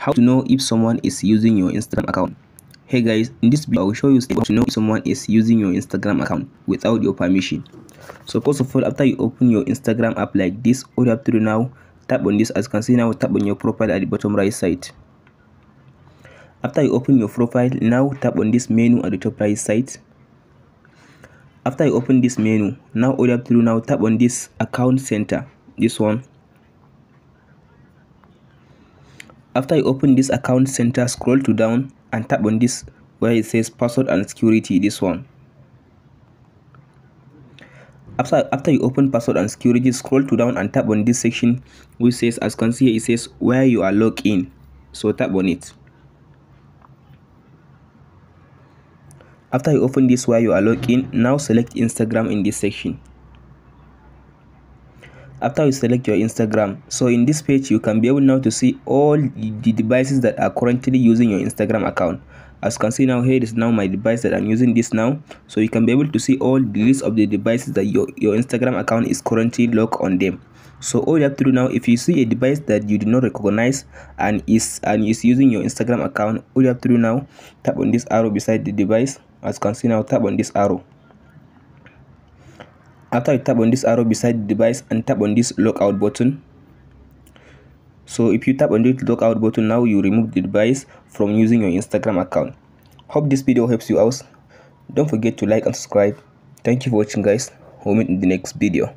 How to know if someone is using your Instagram account. Hey guys, in this video I will show you how to know if someone is using your Instagram account without your permission. So first of all, after you open your Instagram app like this, all you have to do now, tap on this. As you can see now, tap on your profile at the bottom right side. After you open your profile, now tap on this menu at the top right side. After you open this menu, now all you have to do now, tap on this account center, this one. After you open this account center, scroll to down and tap on this where it says password and security, this one. After you open password and security, scroll to down and tap on this section which says, as you can see here, it says where you are logged in. So tap on it. After you open this where you are logged in, now select Instagram in this section. After you select your Instagram, so in this page you can be able now to see all the devices that are currently using your Instagram account. As you can see now, here is now my device that I'm using this now. So you can be able to see all the list of the devices that your Instagram account is currently logged on them. So all you have to do now, if you see a device that you do not recognize and is using your Instagram account, all you have to do now, tap on this arrow beside the device. As you can see now, tap on this arrow. After you tap on this arrow beside the device and tap on this lockout button. So if you tap on this lockout button, now you remove the device from using your Instagram account. Hope this video helps you out. Don't forget to like and subscribe. Thank you for watching guys. We'll meet in the next video.